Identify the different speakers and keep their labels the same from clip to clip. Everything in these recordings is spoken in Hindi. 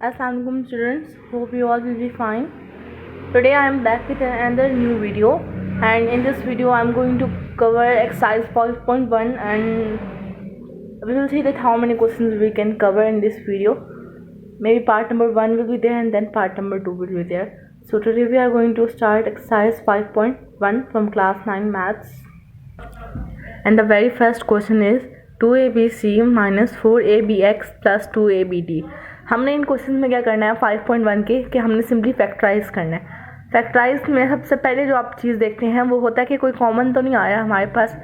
Speaker 1: Assalamualaikum students, hope you all will be fine. Today I am back with another new video, and in this video I am going to cover exercise 5.1 and we will see that how many questions we can cover in this video. Maybe part number 1 will be there and then part number 2 will be there. So today we are going to start exercise 5.1 from class 9 maths. And the very first question is 2abc minus 4abx plus 2abd. हमने इन क्वेश्चन में क्या करना है 5.1 के कि हमने सिंपली फैक्टराइज करना है. फैक्टराइज में सबसे पहले जो आप चीज़ देखते हैं वो होता है कि कोई कॉमन तो नहीं आया हमारे पास.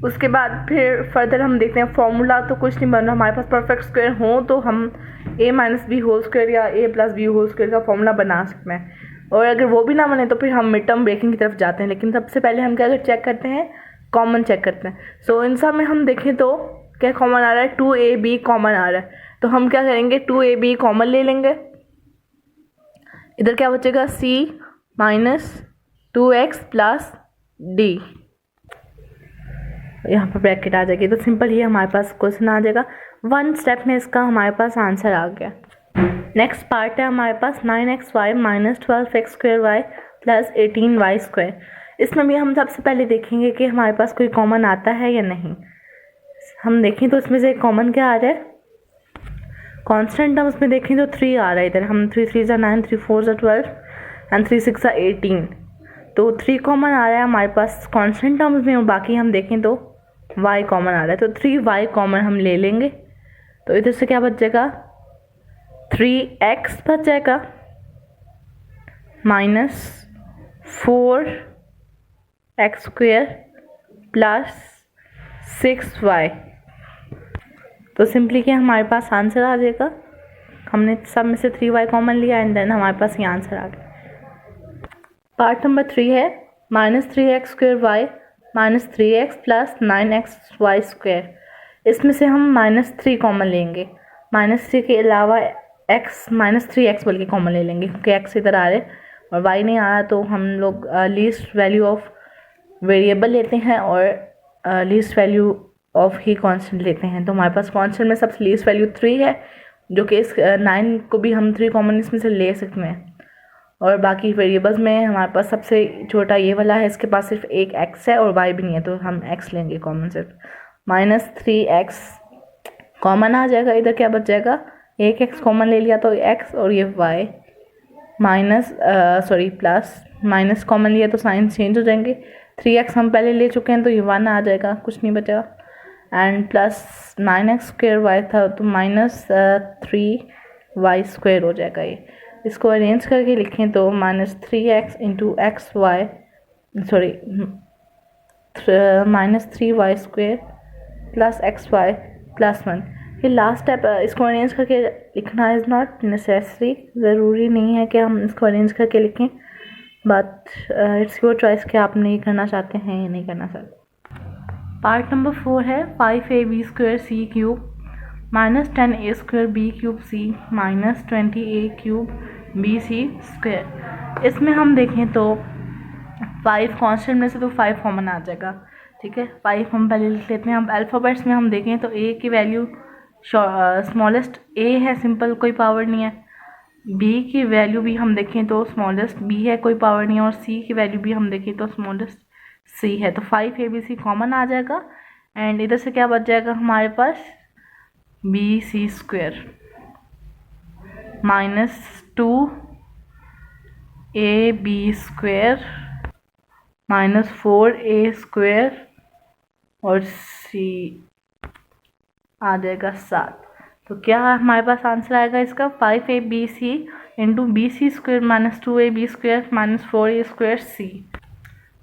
Speaker 1: उसके बाद फिर फर्दर हम देखते हैं फॉर्मूला तो कुछ नहीं बन रहा. हमारे पास परफेक्ट स्क्वायर हो तो हम a minus b whole square या a plus b whole square का फॉर्मूला बना सकते हैं. और अगर वो भी ना बने तो फिर हम मिड टर्म ब्रेकिंग की तरफ जाते हैं. लेकिन सबसे पहले हम क्या चेक करते हैं, कॉमन चेक करते हैं. सो इन सब में हम देखें तो क्या कॉमन आ रहा है, 2ab कॉमन आ रहा है. तो हम क्या करेंगे 2ab कॉमन ले लेंगे. इधर क्या बचेगा c minus 2x plus d. यहाँ पर ब्रैकेट आ जाएगी. तो सिंपल ही हमारे पास क्वेश्चन आ जाएगा. 1 स्टेप में इसका हमारे पास आंसर आ गया. नेक्स्ट पार्ट है हमारे पास 9xy minus 12x square y plus 18y square. इसमें भी हम सबसे पहले देखेंगे कि हमारे पास कोई कॉमन आता है या नहीं. हम देखें तो इसमें से कॉमन क्या आ रहा है, कांस्टेंट टर्म उसमें देखें तो 3 आ रहा है. इधर हम 3 3 9, 3 4 12 एंड 3 6 18. तो 3 कॉमन आ रहा है हमारे पास कांस्टेंट टर्म्स में. और बाकी हम देखें तो y कॉमन आ रहा है. तो 3y कॉमन हम ले लेंगे. तो इधर से क्या बचेगा 3x बचेगा minus 4x square plus 6y. तो सिंपली क्या हमारे पास आंसर आ जाएगा. हमने सब में से 3y कॉमन लिया एंड देन हमारे पास ये आंसर आ गया. पार्ट नंबर 3 है minus 3x square y minus 3x plus 9xy square. इसमें से हम माइनस 3 कॉमन लेंगे. माइनस 3 के अलावा x माइनस 3x बल्कि कॉमन ले लेंगे क्योंकि x इधर आ रहे और y नहीं आ रहा. तो हम लोग लीस्ट वैल्यू ऑफ वेरिएबल लेते हैं और least value of he constant लेते हैं. तो हमारे पास कांस्टेंट में सबसे लीस्ट वैल्यू 3 है, जो कि इस 9 को भी हम 3 कॉमन इसमें से ले सकते हैं. और बाकी वेरिएबल्स में हमारे पास सबसे छोटा ये वाला है, इसके पास सिर्फ एक x है और y भी नहीं है. तो हम x लेंगे कॉमन सिर्फ. माइनस 3x कॉमन आ जाएगा. इधर क्या बच जाएगा, एक x कॉमन ले लिया तो x और ये y minus plus minus common लिया तो साइन चेंज हो जाएंगे. 3x हम पहले ले चुके हैं तो ये 1 आ जाएगा, कुछ नहीं बचा. And plus 9x square Y था तो माइनस 3y स्क्वायर हो जाएगा. ये इसको अरेंज करके लिखें तो minus 3x into x y minus 3y square plus x y plus 1. ये लास्ट स्टेप इसको अरेंज करके लिखना इज़ नॉट नेसेसरी. ज़रूरी नहीं है कि हम इसको अरेंज करके लिखें, बट इट्स योर चॉइस कि आप नहीं करना चाहते हैं या नहीं करना चाहते. पार्ट नंबर 4 है 5ab square c cube minus 10a square b cube c minus 20a cube b c square. इसमें हम देखें तो 5 कांस्टेंट में से तो 5 कॉमन आ जाएगा. ठीक है, 5 हम पहले लिख लेते हैं. हम अल्फ़ाबेट्स में हम देखें तो a की वैल्यू स्मॉलेस्ट a है, सिंपल, कोई पावर नहीं है. b की वैल्यू भी हम देखें तो स्मॉलेस्ट b है, कोई पावर नहीं है. और c की वैल्यू भी हम देखें तो स्मॉलेस्ट c है. तो 5abc कॉमन आ जाएगा. एंड इधर से क्या बच जाएगा हमारे पास bc square minus 2ab square minus 4a square और c आ जाएगा 7. तो क्या हमारे पास आंसर आएगा इसका 5abc into bc square minus 2ab square minus 4a square c.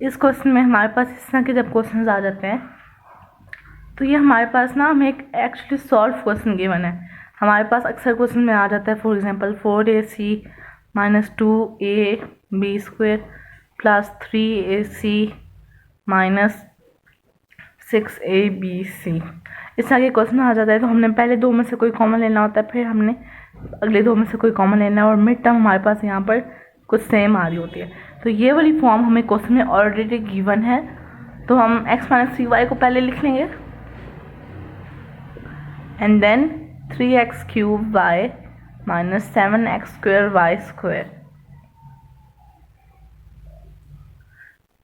Speaker 1: इस क्वेश्चन में हमारे पास इस तरह के जब क्वेश्चन आ जाते हैं तो ये हमारे पास ना हमें एक एक्चुअली सॉल्व क्वेश्चन गिवन है. हमारे पास अक्सर क्वेश्चन में आ जाता है for example 4ac minus 2ab square plus 3ac minus 6abc. इस तरह के क्वेश्चन आ जाता है. तो हमने पहले 2 में से कोई कॉमन लेना होता है, फिर हमने अगले 2 में से कोई कॉमन लेना है और मिड टर्म हमारे पास यहाँ पर कुछ सेम आ रही होती है. तो ये वाली फॉर्म हमें क्वेश्चन में ऑलरेडी गिवन है. तो हम x माइनस 3y को पहले लिख लेंगे and then 3x cube y minus 7x² y²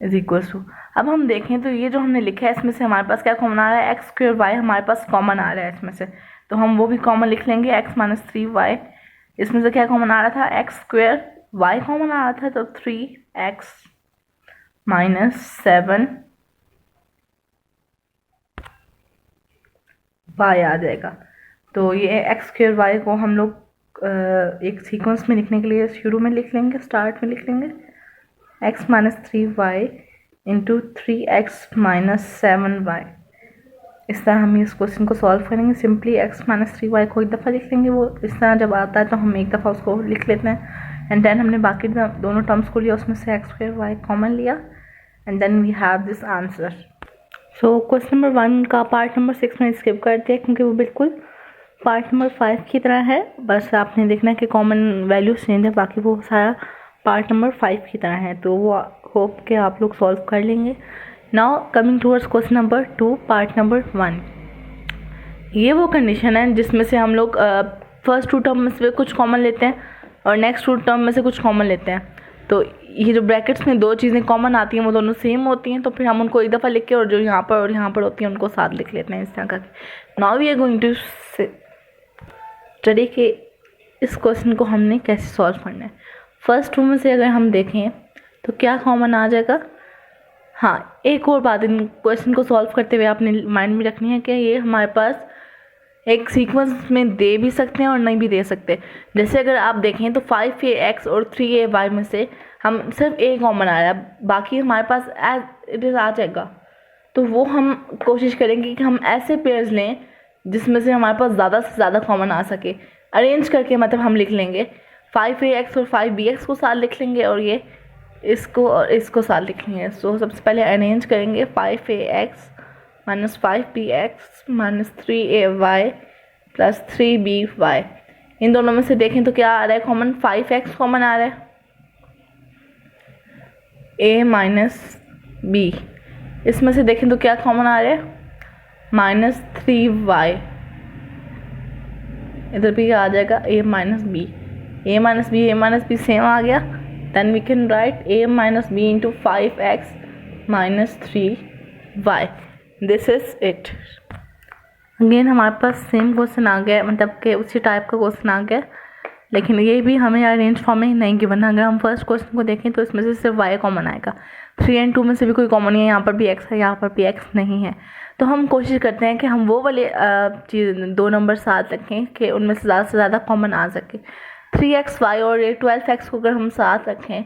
Speaker 1: is equal to, अब हम देखें तो ये जो हमने लिखा है इसमें से हमारे पास क्या कॉमन आ रहा है, x² y हमारे पास कॉमन आ रहा है इसमें से, तो हम वो भी कॉमन लिख लेंगे, x माइनस 3y। इसमें से क्या कॉमन आ रहा था, x² y कॉमन आ रहा था, तो 3x माइनस 7y आ जाएगा। तो ये x² y को हम लोग एक सीक्वेंस में लिखने के लिए शुरू में लिख लेंगे, स्टार्ट में लिख लेंगे x minus 3y into 3x minus 7y। इस तरह हम इस क्वेश्चन को सॉल्व करेंगे। सिंपली x माइनस 3y को एक दफ़ा लिख लेंगे, वो इस तरह जब आता है तो हम एक दफ़ा उसको लिख लेते हैं, एंड देन हमने बाकी दोनों टर्म्स को लिया, उसमें से x² y कॉमन लिया, and then we have this answer. So question number 1 का पार्ट नंबर 6 में स्किप कर दिया क्योंकि वो बिल्कुल पार्ट नंबर 5 की तरह है, बस आपने देखना है कि कॉमन वैल्यूज चेंज है, बाकी वो सारा पार्ट नंबर 5 की तरह है, तो वो होप के आप लोग सॉल्व कर लेंगे। Now coming towards question number 2 part number 1। ये वो कंडीशन है जिसमें से हम लोग फर्स्ट 2 टर्म में से कुछ कॉमन लेते हैं और नेक्स्ट 2 टर्म में से कुछ कॉमन लेते हैं, तो ये जो ब्रैकेट्स में 2 चीज़ें कॉमन आती हैं वो दोनों सेम होती हैं, तो फिर हम उनको एक दफ़ा लिख के और जो यहाँ पर और यहाँ पर होती हैं उनको साथ लिख लेते हैं इस तरह करके। Now we are going to study के इस क्वेश्चन को हमने कैसे सॉल्व करना है। फर्स्ट 2 में से अगर हम देखें तो क्या कॉमन आ जाएगा। हाँ, एक और बात इन क्वेश्चन को सॉल्व करते हुए आपने माइंड में रखनी है कि ये हमारे पास एक सीक्वेंस में दे भी सकते हैं और नहीं भी दे सकते। जैसे अगर आप देखें तो 5ax और 3ay में से हम सिर्फ a कॉमन आ रहा है, बाकी हमारे पास एज इट इज़ आ जाएगा, तो वो हम कोशिश करेंगे कि हम ऐसे पेयर्स लें जिसमें से हमारे पास ज़्यादा से ज़्यादा कॉमन आ सके। अरेंज करके मतलब हम लिख लेंगे 5ax और 5bx को साथ लिख लेंगे और ये इसको और इसको साथ लिख लेंगे। सो सबसे पहले अरेंज करेंगे 5ax minus 5bx minus 3ay plus 3by। इन दोनों में से देखें तो क्या आ रहा है कॉमन, 5x कॉमन आ रहा है, a माइनस b। इसमें से देखें तो क्या कॉमन आ रहा है, माइनस 3y। इधर भी आ जाएगा a minus b, a minus b same आ गया। Then we can write a minus b into 5x minus 3y। This is it. Again हमारे पास सेम क्वेश्चन आ गया, मतलब कि उसी टाइप का क्वेश्चन आ गया, लेकिन ये भी हमें अरेंज फॉर्म में ही नहीं गिवन है। अगर हम फर्स्ट क्वेश्चन को देखें तो इसमें से सिर्फ y कॉमन आएगा, 3 और 2 में से भी कोई कॉमन नहीं है, यहाँ पर भी x है, यहाँ पर भी x नहीं है, तो हम कोशिश करते हैं कि हम वो वाले चीज़ 2 नंबर साथ रखें कि उनमें से ज़्यादा कॉमन आ सके। 3xy और ये 12x को अगर हम साथ रखें,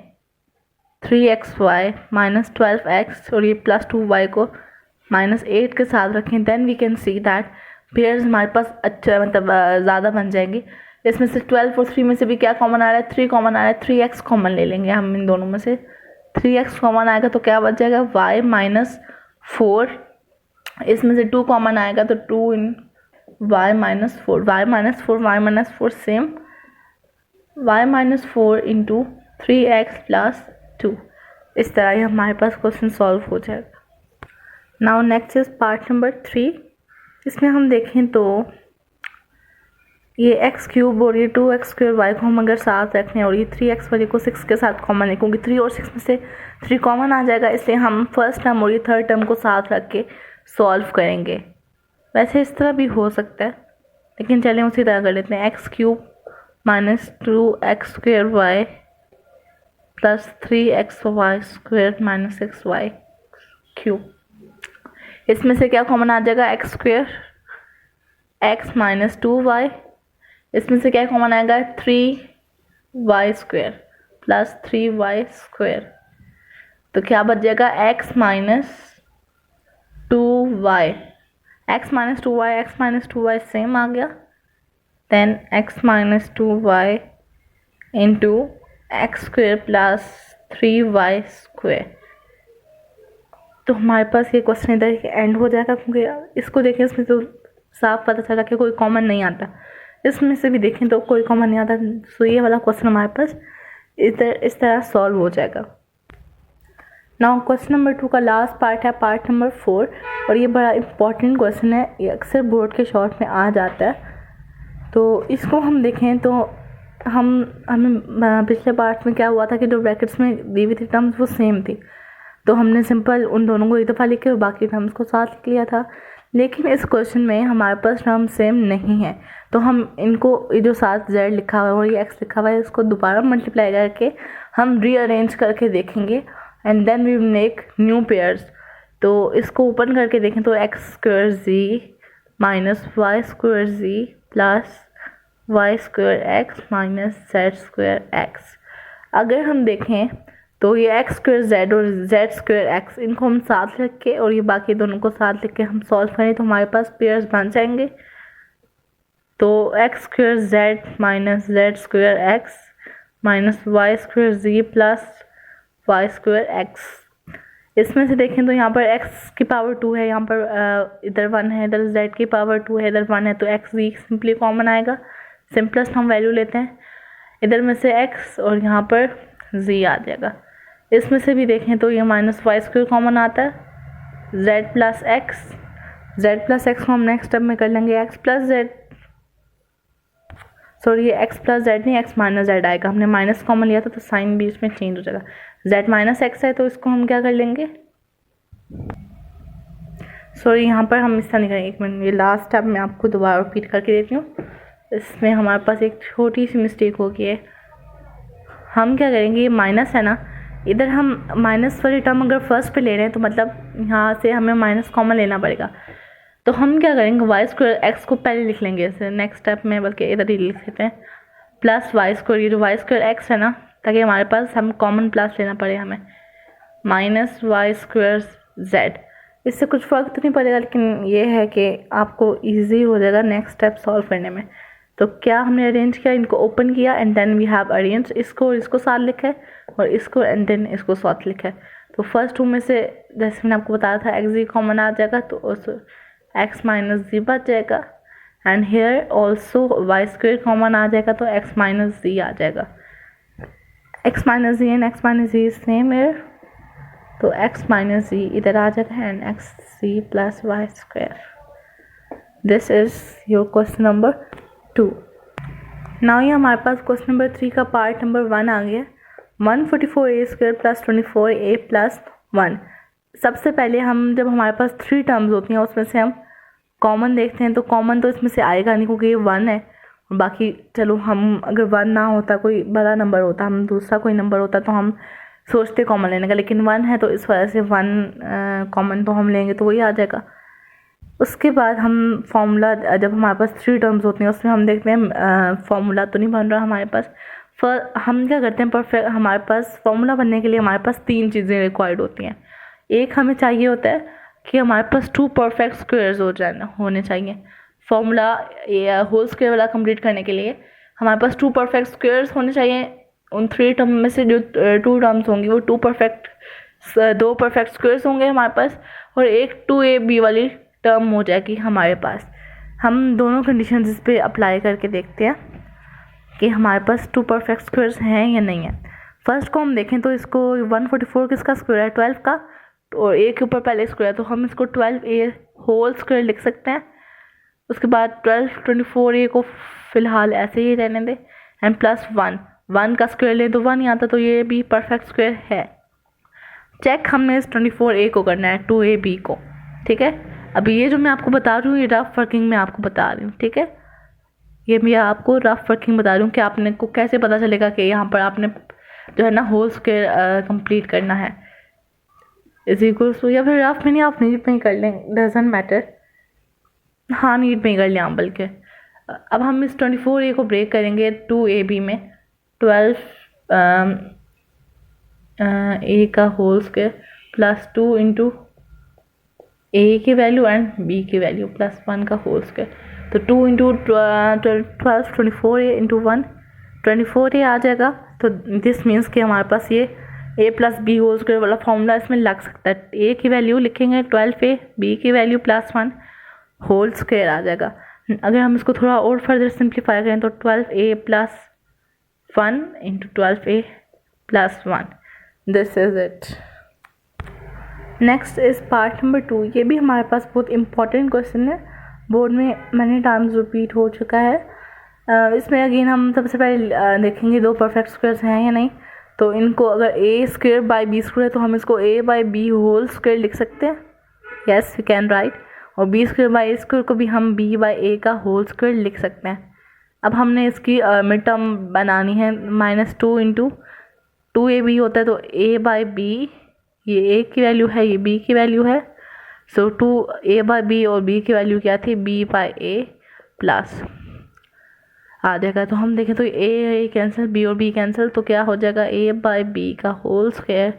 Speaker 1: 3xy माइनस 12x और ये प्लस 2y को माइनस 8 के साथ रखें, then we can see that pairs हमारे पास अच्छा मतलब ज़्यादा बन जाएंगे। इसमें से 12 और 3 में से भी क्या कॉमन आ रहा है, 3 कॉमन आ रहा है, 3x कॉमन ले लेंगे हम इन दोनों में से। 3x कॉमन आएगा तो क्या बच जाएगा, y माइनस 4। इसमें से 2 कॉमन आएगा तो 2 इन y minus 4, y minus 4 same, y minus 4 into 3x plus 2। इस तरह ही हमारे पास क्वेश्चन सॉल्व हो जाएगा। Now next is part number 3। इसमें हम देखें तो ये x³ और ये 2x² y को हम अगर साथ रखें और ये 3x वाले को 6 के साथ कॉमन है, क्योंकि 3 और 6 में से 3 कॉमन आ जाएगा, इसलिए हम फर्स्ट टर्म और ये थर्ड टर्म को साथ रख के सॉल्व करेंगे। वैसे इस तरह भी हो सकता है, लेकिन चलें उसी तरह कर लेते हैं। x³ minus 2x² y plus 3xy² minus 6y³। इसमें से क्या कॉमन आ जाएगा, x² x माइनस 2y। इसमें से क्या कॉमन आएगा, 3y² प्लस 3y²। तो क्या बच जाएगा, x minus 2y, x minus 2y same आ गया। Then x minus 2y into x² plus 3y²। तो हमारे पास ये क्वेश्चन इधर एंड हो जाएगा, क्योंकि इसको देखें इसमें तो साफ पता चला कि कोई कॉमन नहीं आता, इसमें से भी देखें तो कोई कॉमन नहीं आता। सो ये वाला क्वेश्चन हमारे पास इस तरह सॉल्व हो जाएगा। नाउ क्वेश्चन नंबर 2 का लास्ट पार्ट है, पार्ट नंबर 4, और ये बड़ा इंपॉर्टेंट क्वेश्चन है, ये अक्सर बोर्ड के शॉर्ट में आ जाता है। तो इसको हम देखें तो हमें पिछले पार्ट में क्या हुआ था कि जो ब्रैकेट्स में दी हुई थी टर्म्स वो सेम थी, तो हमने सिंपल उन दोनों को एक दफ़ा लिख के और बाकी टर्म्स को साथ लिख लिया था। लेकिन इस क्वेश्चन में हमारे पास टर्म सेम नहीं है, तो हम इनको ये जो साथ z लिखा हुआ है और ये x लिखा हुआ है इसको दोबारा मल्टीप्लाई करके हम रीअरेंज करके देखेंगे and then we make new pairs. तो इसको ओपन करके देखें तो x square z minus y square z plus y square x minus z square x. अगर हम देखें तो ये एक्स स्क्वायर जेड और जेड स्क्वायर एक्स इनको हम साथ लिख के और ये बाकी दोनों को साथ लिख के हम सॉल्व करें तो हमारे पास पेयर्स बन जाएंगे। तो x square z minus z square x minus y square z plus y square x. इसमें से देखें तो यहाँ पर x की पावर 2 है, यहाँ पर इधर 1 है, इधर z की पावर 2 है, इधर 1 है, तो x भी सिंपली कॉमन आएगा। सिंपलेस्ट हम वैल्यू लेते हैं, इधर में से x और यहाँ पर z आ जाएगा। इसमें से भी देखें तो ये माइनस वाई स्क्वायर कॉमन आता है, z प्लस एक्स को हम नेक्स्ट स्टेप में कर लेंगे x प्लस जेड, सॉरी ये x प्लस जेड नहीं x माइनस जेड आएगा, हमने माइनस कॉमन लिया था तो साइन बीच में चेंज हो जाएगा। z माइनस एक्स है तो इसको हम क्या कर लेंगे, सॉरी यहाँ पर हम इसका नहीं करेंगे, एक मिनट, ये लास्ट स्टेप मैं आपको दोबारा रिपीट करके देती हूँ। इसमें हमारे पास एक छोटी सी मिस्टेक हो गई है। हम क्या करेंगे, ये माइनस है ना, इधर हम माइनस वाली टर्म अगर फर्स्ट पे ले रहे हैं तो मतलब यहाँ से हमें माइनस कॉमन लेना पड़ेगा। तो हम क्या करेंगे, वाई स्क्वायर एक्स को पहले लिख लेंगे ऐसे नेक्स्ट स्टेप में, बल्कि इधर ही लिख लेते हैं, प्लस वाई स्क्वायर, ये जो वाई स्क्वायर एक्स है ना, ताकि हमारे पास हम कॉमन प्लस लेना पड़े हमें, माइनस वाई स्क्वायर जेड। इससे कुछ फ़र्क तो नहीं पड़ेगा, लेकिन ये है कि आपको इजी हो जाएगा नेक्स्ट स्टेप सॉल्व करने में। तो क्या हमने अरेंज किया, इनको ओपन किया and then we have arrange, इसको और इसको साथ लिखा है और इसको एंड देन इसको साथ लिखा है। तो फर्स्ट टू में से जैसे मैंने आपको बताया था एक्स जी कॉमन आ जाएगा, तो उस एक्स माइनस जी बच जाएगा and here also y square common आ जाएगा, तो एक्स माइनस जी आ जाएगा। X minus z and x minus z same है, तो एक्स माइनस जी इधर आ जाएगा and x z plus y square. This is your question number 2। Now ये हमारे पास क्वेश्चन नंबर 3 का पार्ट नंबर 1 आ गया, 144a square plus 24a plus 1। सबसे पहले हम जब हमारे पास 3 टर्म्स होती हैं उसमें से हम कॉमन देखते हैं, तो कॉमन तो इसमें से आएगा नहीं क्योंकि ये 1 है, और बाकी चलो हम अगर 1 ना होता, कोई बड़ा नंबर होता, हम दूसरा कोई नंबर होता तो हम सोचते कॉमन लेने का, लेकिन 1 है तो इस वजह से 1 कॉमन तो हम लेंगे तो वही आ जाएगा। उसके बाद हम फॉर्मूला, जब हमारे पास 3 टर्म्स होती हैं उसमें हम देखते हैं फॉर्मूला तो नहीं बन रहा हमारे पास। हम क्या करते हैं, परफेक्ट हमारे पास फॉर्मूला बनने के लिए हमारे पास 3 चीज़ें रिक्वायर्ड होती हैं। एक हमें चाहिए होता है कि हमारे पास 2 परफेक्ट स्क्वायर्स होने चाहिए। फॉर्मूला होल स्क्वायर वाला कंप्लीट करने के लिए हमारे पास 2 परफेक्ट स्क्वायर्स होने चाहिए। उन 3 टर्म में से जो 2 टर्म्स होंगी वो 2 परफेक्ट स्क्वायर्स होंगे हमारे पास, और एक 2ab वाली टर्म हो जाएगी हमारे पास। हम दोनों कंडीशंस इस पर अप्लाई करके देखते हैं कि हमारे पास 2 परफेक्ट स्क्वायर्स हैं या नहीं है। फर्स्ट को हम देखें तो इसको 144 किसका स्क्वायर है, 12 का, और a के ऊपर पहले स्क्वायर, तो हम इसको 12a होल स्क्वायर लिख सकते हैं। उसके बाद 24a को फिलहाल ऐसे ही रहने दें एंड प्लस 1 का स्क्वायर ले तो 1 ही आता, तो ये भी परफेक्ट स्क्वायर है। चेक हमने इस 24a को करना है 2ab को, ठीक है। अभी ये जो मैं आपको बता रही हूँ ये रफ वर्किंग में आपको बता रही हूँ, ठीक है। ये मैं आपको रफ वर्किंग बता रही हूँ कि आपने को कैसे पता चलेगा कि यहाँ पर आपने जो है ना होल स्क्वायर कंप्लीट करना है। इज इक्वल्स टू, या फिर रफ में नहीं, आप नीट में ही कर लें, डजेंट मैटर। हाँ नीट में ही कर लें बल्कि। अब हम इस 24a को ब्रेक करेंगे 2ab में, 12 a का whole square plus 2 into a की वैल्यू एंड b की वैल्यू प्लस 1 का होल स्क्वायर, तो 2 इंटू 12 24a इंटू 1 24a आ जाएगा। तो दिस मीन्स कि हमारे पास ये a plus b whole square वाला फॉर्मूला इसमें लग सकता है। a की वैल्यू लिखेंगे 12a, b की वैल्यू प्लस 1 होल स्क्वायर आ जाएगा। अगर हम इसको थोड़ा और फर्दर सिंप्लीफाई करें तो 12a plus 1 into 12a plus 1, this is it. Next is part number 2। ये भी हमारे पास बहुत इंपॉर्टेंट क्वेश्चन है, बोर्ड में मैनी टाइम्स रिपीट हो चुका है। इसमें अगेन हम सबसे पहले देखेंगे दो परफेक्ट स्क्वायर्स हैं या नहीं। तो इनको अगर a square by b square है तो हम इसको a by b whole square लिख सकते हैं, यस वी कैन राइट। और b square by a square को भी हम बी बाई ए का होल स्क्वायर लिख सकते हैं। अब हमने इसकी मिड टर्म बनानी है, -2 इंटू 2ab होता है तो a बाई बी, ये a की वैल्यू है, ये b की वैल्यू है। सो 2a बाई बी और b की वैल्यू क्या थी, b बाई ए प्लस आ जाएगा। तो हम देखें तो a कैंसिल, b और b कैंसिल, तो क्या हो जाएगा a बाई बी का whole square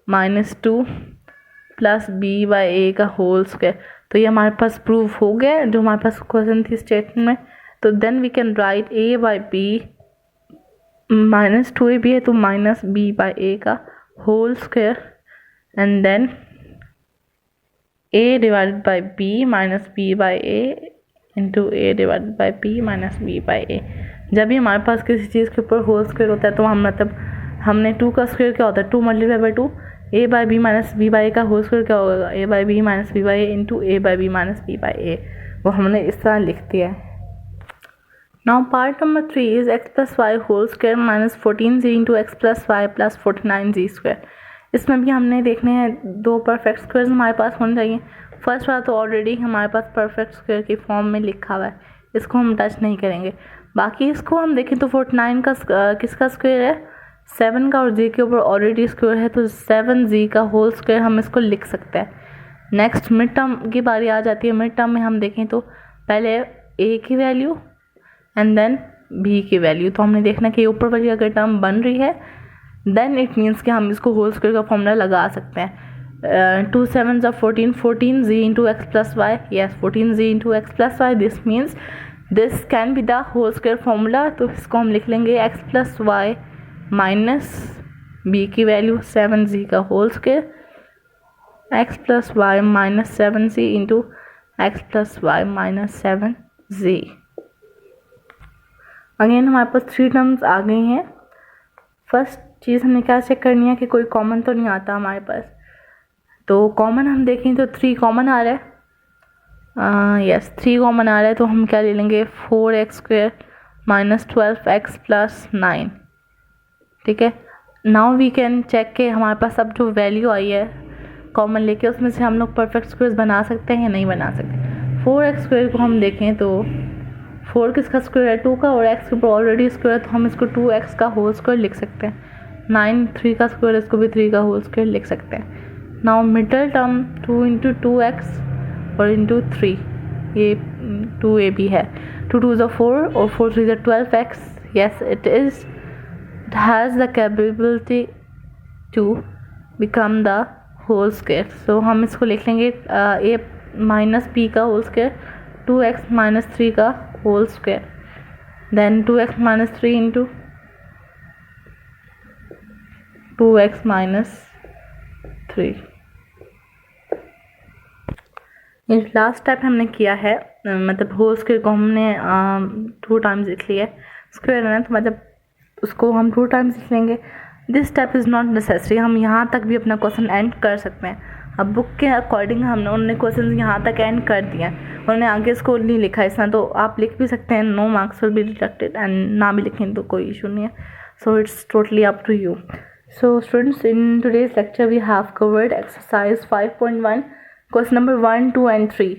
Speaker 1: -2 plus b by a का होल स्क्वायर। तो ये हमारे पास प्रूफ हो गया जो हमारे पास क्वेश्चन थी स्टेटमेंट में। तो then we can write a by b, -2ab है तो -b बाई ए का whole square and then a divided by b minus b by a into a divided by b minus b by a. जब भी हमारे पास किसी चीज़ के ऊपर होल स्क्वायर होता है तो हम मतलब हमने 2 का स्क्वायर क्या होता है, 2 multiply by 2, a by b minus b by a का होल स्क्वायर क्या होगा, a by b minus b by a into a by b minus b by a. वो हमने इस तरह लिख दिया है। Now part number 3 is x plus y whole square minus 14z into x plus y plus 49z square. इसमें भी हमने देखने हैं दो परफेक्ट स्क्वायर्स हमारे पास होने चाहिए। फर्स्ट वाला तो ऑलरेडी हमारे पास परफेक्ट स्क्वायर की फॉर्म में लिखा हुआ है, इसको हम टच नहीं करेंगे। बाकी इसको हम देखें तो 49 का किसका स्क्वायर है, 7 का, और जी के ऊपर ऑलरेडी स्क्वायर है तो 7z का होल स्क्वायर हम इसको लिख सकते हैं। नेक्स्ट मिड टर्म की बारी आ जाती है। मिड टर्म में हम देखें तो पहले a की वैल्यू एंड देन b की वैल्यू। तो हमने देखना कि ऊपर वाली अगर टर्म बन रही है देन इट मीन्स कि हम इसको होल स्क्वायर का फॉर्मूला लगा सकते हैं। 2 7 14, 14z into x plus y, yes 14z into x plus y, this means this can be the whole square formula. तो इसको हम लिख लेंगे x plus y minus b की वैल्यू 7z का whole square, x plus y minus 7z into x plus y minus 7z। Again हमारे पास 3 टर्म्स आ गई हैं। फर्स्ट चीज़ हमें क्या चेक करनी है कि कोई कॉमन तो नहीं आता हमारे पास। तो कॉमन हम देखें तो 3 कॉमन आ रहा है, यस 3 कॉमन आ रहा है। तो हम क्या ले लेंगे 4x square minus 12x plus 9, ठीक है। नाउ वी कैन चेक के हमारे पास अब जो वैल्यू आई है कॉमन लेके उसमें से हम लोग परफेक्ट स्क्वायर बना सकते हैं या नहीं बना सकते। 4x स्क्वायर को हम देखें तो 4 किसका स्क्वायर है, 2 का, और x के ऊपर ऑलरेडी स्क्वायर है तो हम इसको 2x का होल स्क्वायर लिख सकते हैं। 9 3 का स्क्वायर, इसको भी 3 का होल स्क्वायर लिख सकते हैं। Now middle term 2 into 2x और इंटू 3, ये 2ab है। 2 2 ज़ा 4 और 4 3 ज़ा 12x, yes it has the capability to become the whole square. So हम इसको लिख लेंगे a माइनस b का होल स्क्वायर 2x माइनस 3 का whole square, then 2x minus 3 into 2x minus 3। ये लास्ट स्टेप हमने किया है, मतलब होल स्क्वायर को हमने 2 टाइम्स लिख लिया है। स्क्वायर है ना तो मतलब उसको हम 2 टाइम्स लिख लेंगे। This step is not necessary, हम यहाँ तक भी अपना क्वेश्चन एंड कर सकते हैं। अब बुक के अकॉर्डिंग हमने उन्होंने क्वेश्चन यहाँ तक एंड कर दिया है, उन्होंने आगे इसको नहीं लिखा इसमें, तो आप लिख भी सकते हैं, no marks will be deducted, and ना भी लिखें तो कोई इशू नहीं है। So it's totally up to you. So students, in today's lecture we have covered exercise 5.1 question number 1, 2 and 3,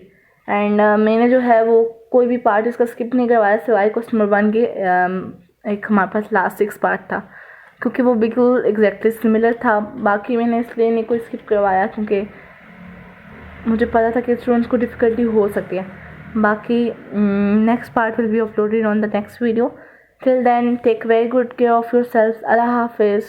Speaker 1: and मैंने जो है वो कोई भी पार्ट इसका स्किप नहीं करवाया सिवाय क्वेश्चन नंबर 1 के। एक हमारे पास लास्ट 6 पार्ट था क्योंकि वो बिल्कुल एग्जैक्टली सिमिलर था। बाकी मैंने इसलिए नहीं कोई स्किप करवाया क्योंकि मुझे पता था कि स्टूडेंट्स को डिफ़िकल्टी हो सकती है। बाकी next part will be uploaded on the next video. Till then take very good care of yourself. अल्लाह हाफिज़।